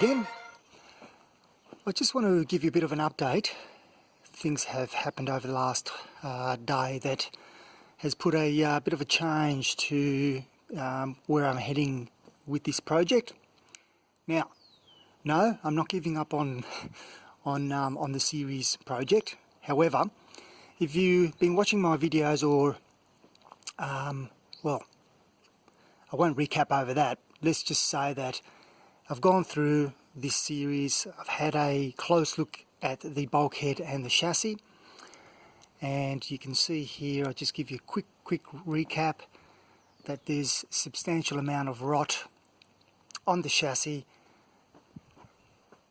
again. I just want to give you a bit of an update. Things have happened over the last day that has put a bit of a change to where I'm heading with this project. Now, no, I'm not giving up on the series project. However, if you've been watching my videos, or well, I won't recap over that. Let's just say that I've gone through this series. I've had a close look at the bulkhead and the chassis, and you can see here, I'll just give you a quick recap, that there's a substantial amount of rot on the chassis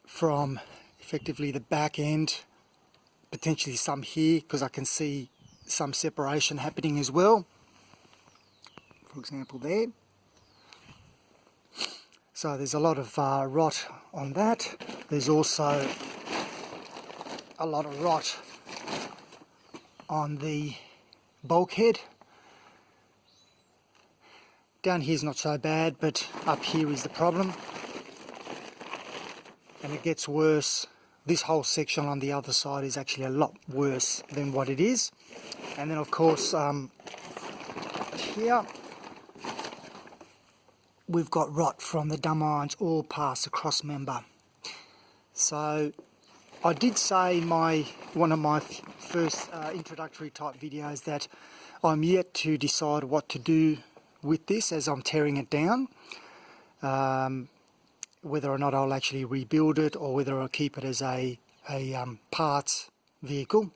from effectively the back end, potentially some here because I can see some separation happening as well, for example there. So there's a lot of rot on that. There's also a lot of rot on the bulkhead. Down here is not so bad, but up here is the problem. And it gets worse. This whole section on the other side is actually a lot worse than what it is. And then of course here we've got rot from the dumb irons all past the cross member. So I did say in one of my first introductory type videos that I'm yet to decide what to do with this as I'm tearing it down, whether or not I'll actually rebuild it or whether I'll keep it as a parts vehicle.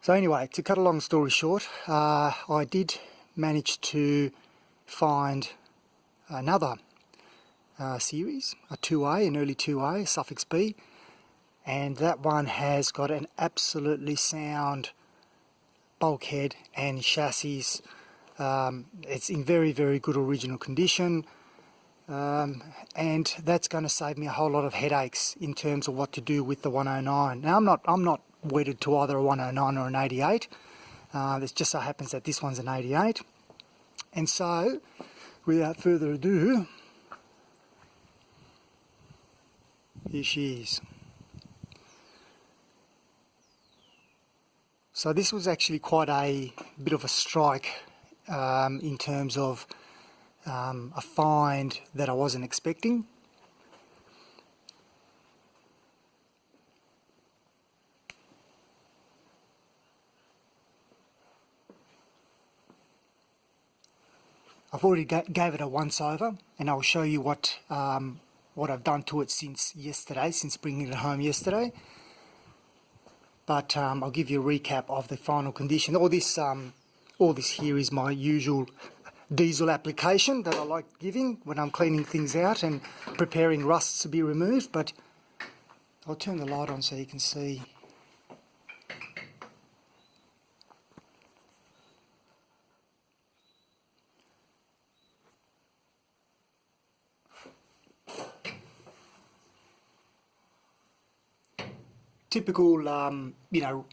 So anyway, to cut a long story short, I did manage to find another series, a 2A, an early 2A, suffix B, and that one has got an absolutely sound bulkhead and chassis. It's in very good original condition, and that's going to save me a whole lot of headaches in terms of what to do with the 109. Now I'm not wedded to either a 109 or an 88. It just so happens that this one's an 88, and so without further ado, here she is. So this was actually quite a bit of a strike in terms of a find that I wasn't expecting. I've already gave it a once over, and I'll show you what I've done to it since yesterday, since bringing it home yesterday. But I'll give you a recap of the final condition. All this here is my usual diesel application that I like giving when I'm cleaning things out and preparing rusts to be removed. But I'll turn the light on so you can see. Typical, you know,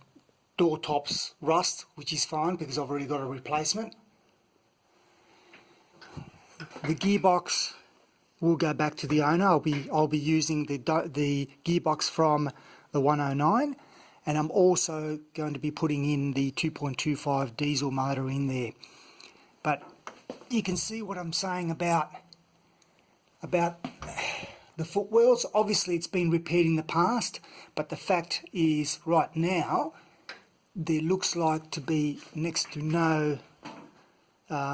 door tops rust, which is fine because I've already got a replacement. The gearbox will go back to the owner. I'll be using the gearbox from the 109, and I'm also going to be putting in the 2.25 diesel motor in there. But you can see what I'm saying about the footwells. Obviously it's been repaired in the past, but the fact is right now there looks like to be next to no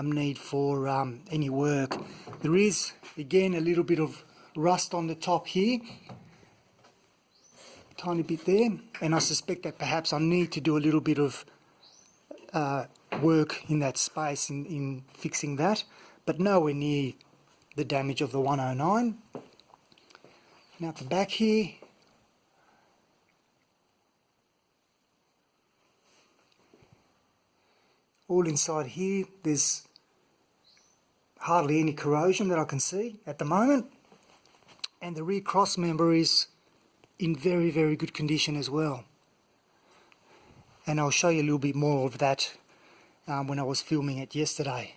need for any work. There is again a little bit of rust on the top here, a tiny bit there, and I suspect that perhaps I need to do a little bit of work in that space in fixing that, but nowhere near the damage of the 109. Now at the back here, all inside here, there's hardly any corrosion that I can see at the moment, and the rear cross member is in very good condition as well. And I'll show you a little bit more of that when I was filming it yesterday.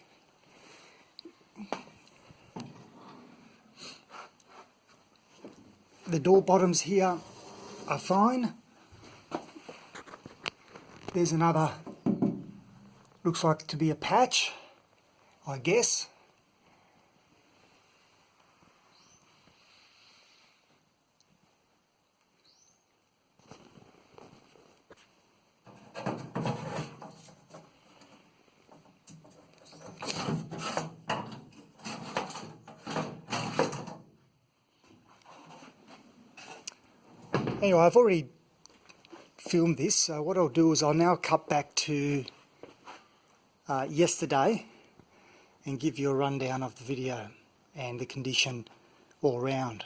The door bottoms here are fine. There's another, looks like to be a patch, I guess. Anyway, I've already filmed this, so what I'll do is I'll now cut back to yesterday and give you a rundown of the video and the condition all round.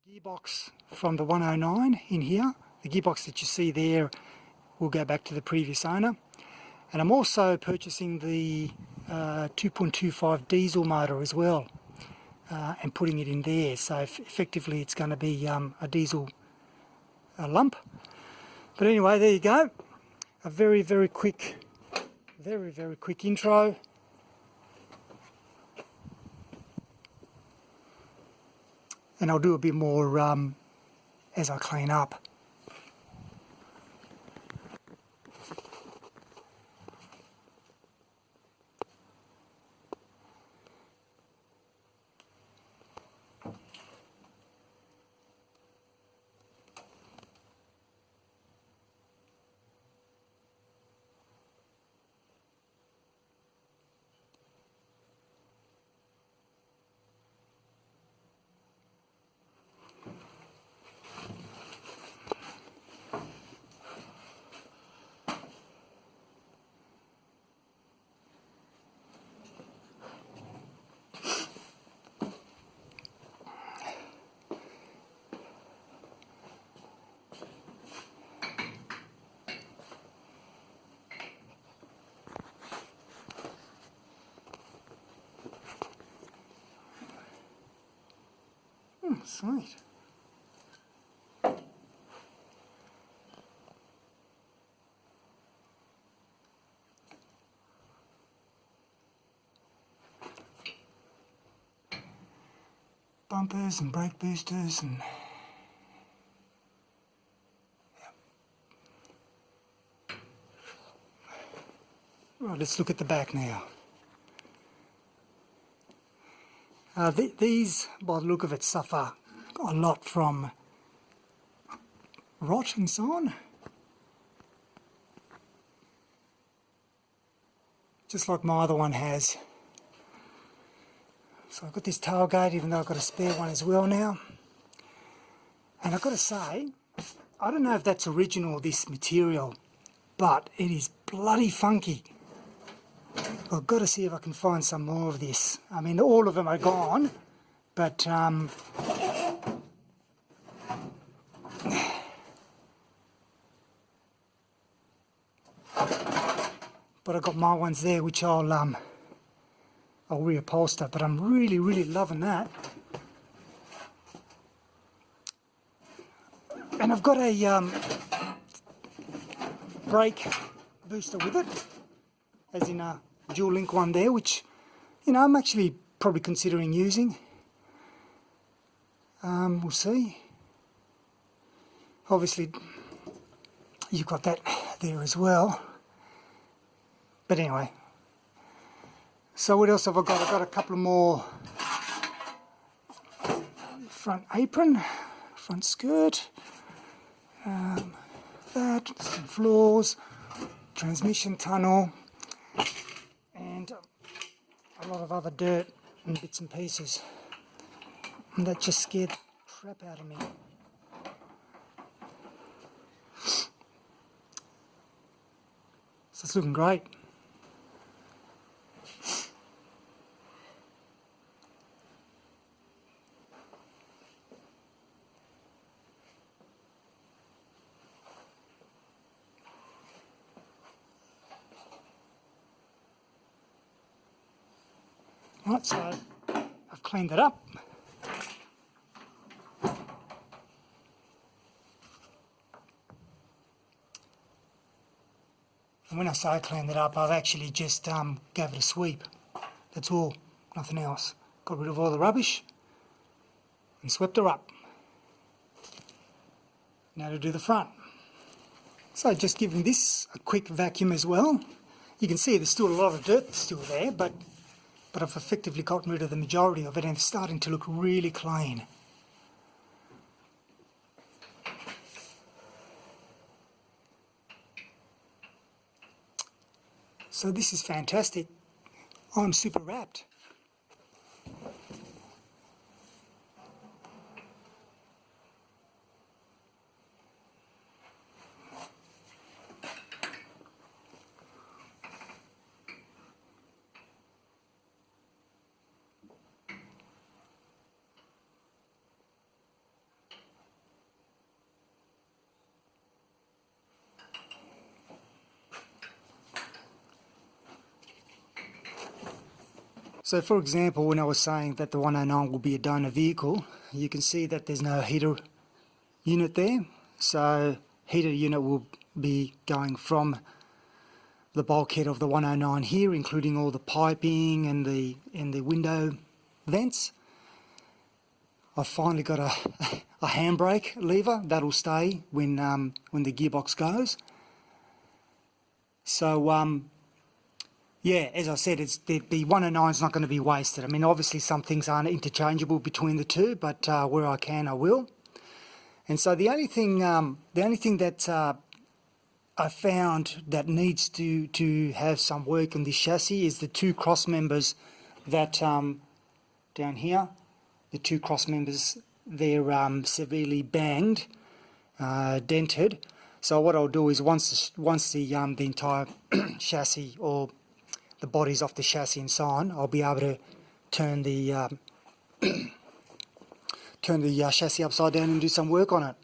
Gearbox from the 109 in here. The gearbox that you see there will go back to the previous owner. And I'm also purchasing the 2.25 diesel motor as well and putting it in there. So effectively it's going to be a diesel lump. But anyway, there you go. A very quick intro. And I'll do a bit more as I clean up. Sweet. Bumpers and brake boosters and right, let's look at the back now. These, by the look of it, suffer a lot from rot and so on. Just like my other one has. So I've got this tailgate, even though I've got a spare one as well now. And I've got to say, I don't know if that's original, this material, but it is bloody funky. I've got to see if I can find some more of this. I mean, all of them are gone, but I've got my ones there, which I'll reupholster. But I'm really loving that. And I've got a brake booster with it, as in a dual link one there, which, you know, I'm actually probably considering using. We'll see. Obviously you've got that there as well, but anyway. So what else have I got? I've got a couple of more front apron, front skirt, that, some floors, transmission tunnel, and a lot of other dirt and bits and pieces, and that just scared the crap out of me. So it's looking great. Right, so I've cleaned it up. And when I say cleaned it up, I've actually just gave it a sweep. That's all, nothing else. Got rid of all the rubbish and swept her up. Now to do the front. So just giving this a quick vacuum as well. You can see there's still a lot of dirt still there, but I've effectively gotten rid of the majority of it and it's starting to look really clean. So this is fantastic. I'm super wrapped. So for example, when I was saying that the 109 will be a donor vehicle, you can see that there's no heater unit there. So heater unit will be going from the bulkhead of the 109 here, including all the piping and the window vents. I've finally got a handbrake lever that'll stay when the gearbox goes. So yeah, as I said, the 109 is not going to be wasted. I mean, obviously some things aren't interchangeable between the two, but where I can, I will. And so the only thing that I found that needs to have some work on this chassis is the two cross members that down here, the two cross members, they're severely banged, dented. So what I'll do is once the entire chassis or the bodies off the chassis and so on, I'll be able to turn the chassis upside down and do some work on it.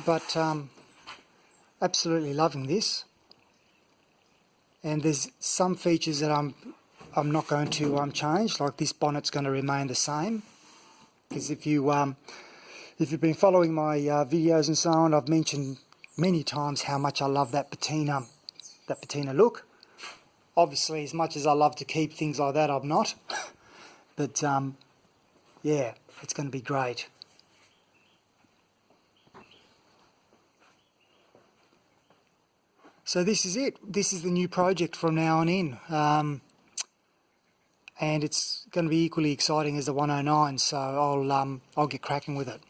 But absolutely loving this. And there's some features that I'm not going to change, like this bonnet's going to remain the same. Because if you've been following my videos and so on, I've mentioned many times how much I love that patina look. Obviously, as much as I love to keep things like that, I'm not. But yeah, it's going to be great. So this is it. This is the new project from now on in. And it's going to be equally exciting as the 109, so I'll get cracking with it.